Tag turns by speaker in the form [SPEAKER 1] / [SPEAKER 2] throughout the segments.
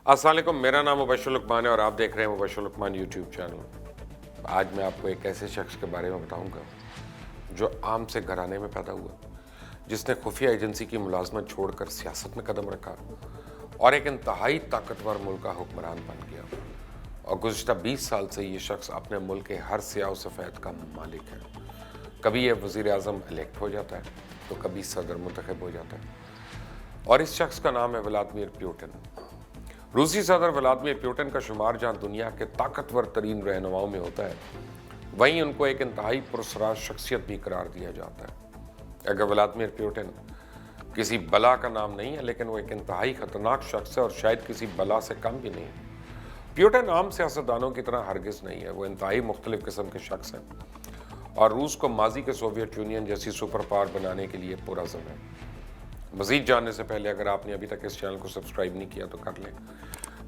[SPEAKER 1] अस्सलाम वालेकुम, मेरा नाम मुबश्शिर लुकमान है और आप देख रहे हैं मुबश्शिर लुकमान यूट्यूब चैनल। आज मैं आपको एक ऐसे शख्स के बारे में बताऊंगा जो आम से घराने में पैदा हुआ, जिसने खुफिया एजेंसी की मुलाजमत छोड़कर सियासत में कदम रखा और एक इंतहाई ताकतवर मुल्क का हुक्मरान बन गया। और गुज़िश्ता 20 साल से ये शख्स अपने मुल्क के हर सियाह व सफ़ेद का मालिक है। कभी ये वज़ीर आज़म इलेक्ट हो जाता है तो कभी सदर मुंतखब हो जाता है, और इस शख्स का नाम है व्लादिमीर पुतिन। रूसी सदर व्लादिमीर पुतिन का शुमार जहाँ दुनिया के ताकतवर तरीन रहनुमाओं में होता है, वहीं उनको एक इंतहाई पुरस्कार शख्सियत भी करार दिया जाता है। अगर व्लादिमीर पुतिन किसी बला का नाम नहीं है, लेकिन वो एक इंतहाई खतरनाक शख्स है और शायद किसी बला से कम भी नहीं है। पुतिन आम सियासतदानों की तरह हरगिज नहीं है, वो इंतहाई मुख्तलिफ किस्म के शख्स हैं और रूस को माजी के सोवियत यूनियन जैसी सुपर पावर बनाने के लिए पुरअज़्म है। मज़ीद जानने से पहले अगर आपने अभी तक इस चैनल को सब्सक्राइब नहीं किया तो कर लें,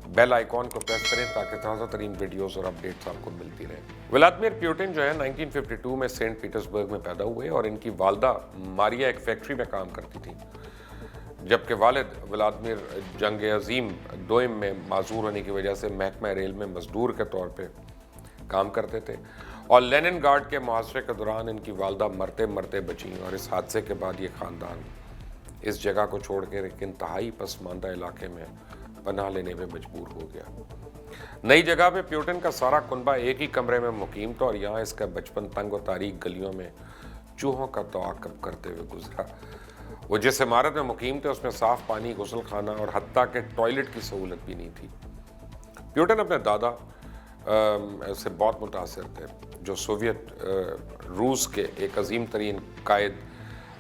[SPEAKER 1] बेल आइकॉन को प्रेस करें ताकि ताज़ा तरीन वीडियोज़ और अपडेट्स आपको मिलती रहे। व्लादिमीर पुतिन जो है 1952 में सेंट पीटर्सबर्ग में पैदा हुए और इनकी वालदा मारिया एक फैक्ट्री में काम करती थी, जबकि वालिद व्लादिमीर जंग अजीम दोइम में माजूर होने की वजह से महकमा रेल में मजदूर के तौर पर काम करते थे। और लेनिनग्राड के मुहासरे के दौरान इनकी वालदा मरते मरते बची और इस हादसे के बाद ये ख़ानदान इस जगह को छोड़कर एक इंतहाई पसमानदा इलाके में पनाह लेने में मजबूर हो गया। नई जगह पे पुतिन का सारा कुनबा एक ही कमरे में मुकीम था और यहाँ इसका बचपन तंग व तारीक गलियों में चूहों का तआक़ुब करते हुए गुजरा। वो जिस इमारत में मुकीम थे उसमें साफ पानी, गुसल खाना और हत्ता के टॉयलेट की सहूलत भी नहीं थी। पुतिन अपने दादा से बहुत मुतासिर थे, जो सोवियत रूस के एक अजीम तरीन कायद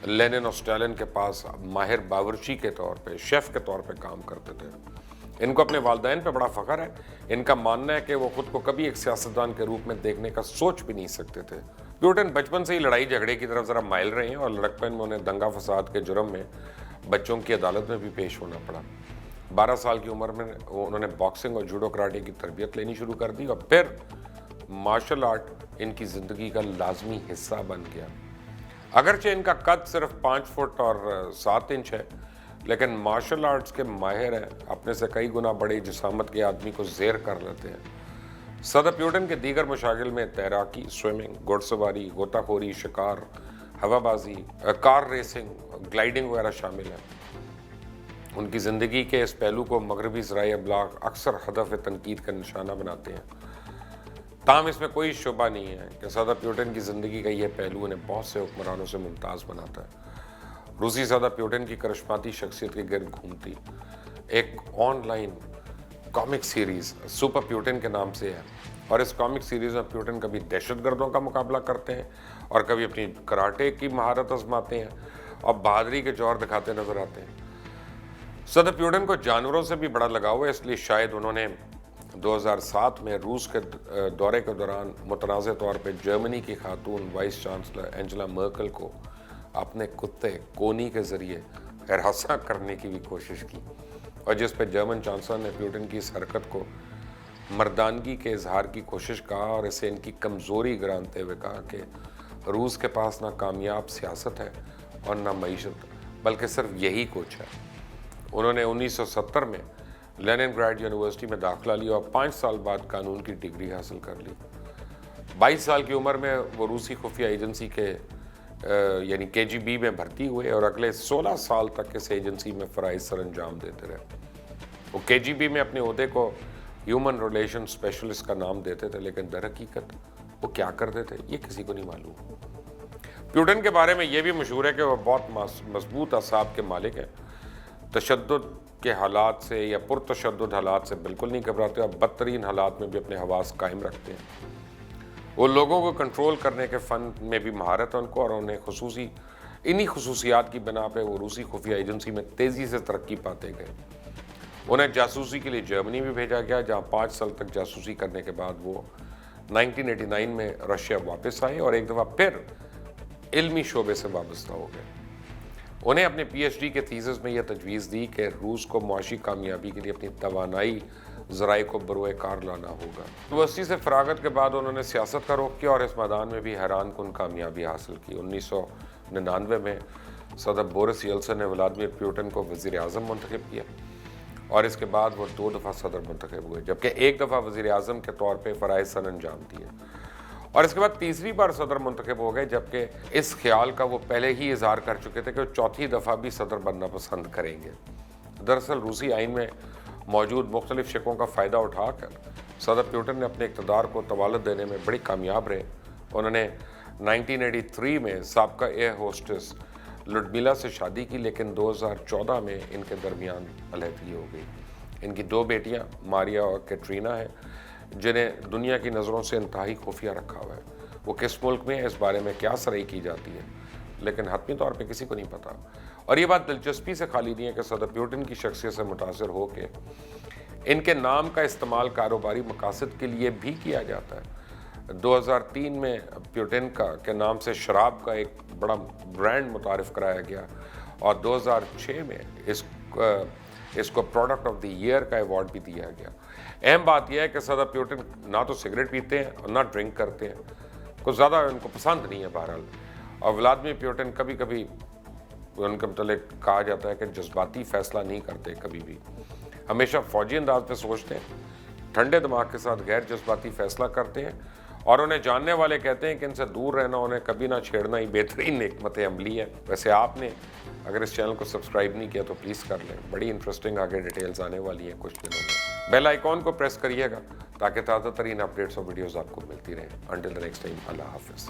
[SPEAKER 1] लेनिन और स्टालिन के पास माहिर बावर्ची के तौर पे, शेफ़ के तौर पे काम करते थे। इनको अपने वालिदैन पे बड़ा फ़ख्र है। इनका मानना है कि वो ख़ुद को कभी एक सियासतदान के रूप में देखने का सोच भी नहीं सकते थे। पुतिन बचपन से ही लड़ाई झगड़े की तरफ ज़रा माइल रहे हैं और लड़कपन में उन्हें दंगा फसाद के जुर्म में बच्चों की अदालत में भी पेश होना पड़ा। 12 साल की उम्र में उन्होंने बॉक्सिंग और जूडो कराटे की तरबियत लेनी शुरू कर दी और फिर मार्शल आर्ट इनकी ज़िंदगी का लाजमी हिस्सा बन गया। अगरचे इनका कद सिर्फ 5 फुट और 7 इंच है, लेकिन मार्शल आर्ट्स के माहिर हैं, अपने से कई गुना बड़े जिसामत के आदमी को ज़ेर कर लेते हैं। सदर पुतिन के दीगर मशागिल में तैराकी, स्विमिंग, घुड़सवारी, गोताखोरी, शिकार, हवाबाजी, कार रेसिंग, ग्लाइडिंग वगैरह शामिल है। उनकी ज़िंदगी के इस पहलू को मगरबी ज़राए अबलाग अक्सर हदफ तनकीद का निशाना बनाते हैं। ताहम इसमें कोई शुबा नहीं है कि सदर पुतिन की ज़िंदगी का यह पहलू उन्हें बहुत से हुक्मरानों से मुमताज़ बनाता है। रूसी सदर पुतिन की करिश्माती शख्सियत के गिर्द घूमती एक online comic series super Putin के नाम से है, और इस कॉमिक सीरीज़ में पुतिन कभी दहशतगर्दों का मुकाबला करते हैं और कभी अपनी कराटे की महारत आजमाते हैं और बहादुरी के जौहर दिखाते नजर आते हैं। सदर पुतिन को जानवरों से भी बड़ा लगाव है, इसलिए शायद उन्होंने 2007 में रूस के दौरे के दौरान मुतनाज़ तौर पे जर्मनी की खातून वाइस चांसलर एंजेला मर्केल को अपने कुत्ते कोनी के ज़रिए हरासा करने की भी कोशिश की, और जिस पे जर्मन चांसलर ने पुतिन की इस हरकत को मर्दानगी के इजहार की कोशिश कहा और इसे इनकी कमज़ोरी गिरानते हुए कहा कि रूस के पास ना कामयाब सियासत है और ना मईशत, बल्कि सिर्फ यही कुछ है। उन्होंने 1970 में लेनिनग्राड यूनिवर्सिटी में दाखिला लिया और 5 साल बाद कानून की डिग्री हासिल कर ली। 22 साल की उम्र में वो रूसी खुफिया एजेंसी के यानी KGB में भर्ती हुए और अगले 16 साल तक इस एजेंसी में फ़राइज़ सर अंजाम देते रहे। वो KGB में अपने ओहदे को ह्यूमन रिलेशन स्पेशलिस्ट का नाम देते थे, लेकिन दर हकीकत वो क्या करते थे ये किसी को नहीं मालूम। पुतिन के बारे में ये भी मशहूर है कि वह बहुत मजबूत असाब के मालिक हैं, तशद्दुद के हालात से या पुरतशद्दुद हालात से बिल्कुल नहीं घबराते और बदतरीन हालात में भी अपने हवास कायम रखते हैं। वो लोगों को कंट्रोल करने के फ़न में भी महारत है उनको, और उन्हें इन्हीं खसूसियात की बिना पे वो रूसी खुफिया एजेंसी में तेज़ी से तरक्की पाते गए। उन्हें जासूसी के लिए जर्मनी भी भेजा गया, जहाँ 5 साल तक जासूसी करने के बाद वो 1989 में रशिया वापस आए और एक दफ़ा फिर इल्मी शोबे से वाबस्ता हो गए। उन्हें अपने PhD के थीसिस में यह तजवीज़ दी कि रूस को मुआशी कामयाबी के लिए अपनी तवानाई ज़राए को बरोए कार लाना होगा। यूनिवर्सिटी से फरागत के बाद उन्होंने सियासत का रुख किया और इस मैदान में भी हैरान कुन कामयाबी हासिल की। 1999 में सदर बोरिस येल्सिन ने व्लादिमीर पुतिन को वज़ीर आज़म मुंतखब किया اور اس کے بعد وہ 2 دفعہ صدر منتخب ہوئے، جبکہ 1 دفعہ وزیر اعظم کے طور پہ فرائض سر انجام دیے، اور اس کے بعد تیسری بار صدر منتخب ہو گئے، جبکہ اس خیال کا وہ پہلے ہی اظہار کر چکے تھے کہ وہ 4تھی دفعہ بھی صدر بننا پسند کریں گے۔ دراصل روسی آئین میں موجود مختلف شقوں کا فائدہ اٹھا کر صدر پیوٹن نے اپنے اقتدار کو طوالت دینے میں بڑی کامیاب رہے۔ انہوں نے 1983 میں سابقہ ایئر ہوسٹس لڈمیلا سے شادی کی، لیکن 2014 میں ان کے درمیان علیحدگی ہو گئی۔ ان کی 2 بیٹیاں ماریا اور کیٹرینا ہیں، جنہیں دنیا کی نظروں سے انتہائی خفیہ رکھا ہوا ہے۔ وہ کس ملک میں اس بارے میں کیا سرئی کی جاتی ہے، لیکن حتمی طور پہ کسی کو نہیں پتا۔ اور یہ بات دلچسپی سے خالی نہیں ہے کہ صدر پیوٹن کی شخصیت سے متاثر ہو کے ان کے نام کا استعمال کاروباری مقاصد کے لیے بھی کیا جاتا ہے۔ 2003 میں پیوٹن کے نام سے شراب کا ایک بڑا برانڈ متعارف کرایا گیا، اور 2006 میں اس کو پروڈکٹ آف دی ایئر کا ایوارڈ بھی دیا گیا۔ اہم بات یہ ہے کہ صدر پیوٹن نہ تو سگریٹ پیتے ہیں اور نہ ڈرنک کرتے ہیں، کچھ زیادہ ان کو پسند نہیں ہے بہرحال۔ اور ولادیمیر پیوٹن کبھی کبھی ان کے متعلق کہا جاتا ہے کہ جذباتی فیصلہ نہیں کرتے، کبھی بھی ہمیشہ فوجی انداز پہ سوچتے ہیں، ٹھنڈے دماغ کے ساتھ غیر جذباتی فیصلہ کرتے ہیں، اور انہیں جاننے والے کہتے ہیں کہ ان سے دور رہنا، انہیں کبھی نہ چھیڑنا ہی بہترین حکمت عملی ہے۔ ویسے آپ نے اگر اس چینل کو سبسکرائب نہیں کیا تو پلیز کر لیں، بڑی انٹرسٹنگ آگے ڈیٹیلز آنے والی ہیں کچھ دنوں میں۔ بیل آئیکن کو پریس کریے گا تاکہ تازہ ترین اپڈیٹس اور ویڈیوز آپ کو ملتی رہیں۔ انٹل دی نیکسٹ ٹائم، اللہ حافظ۔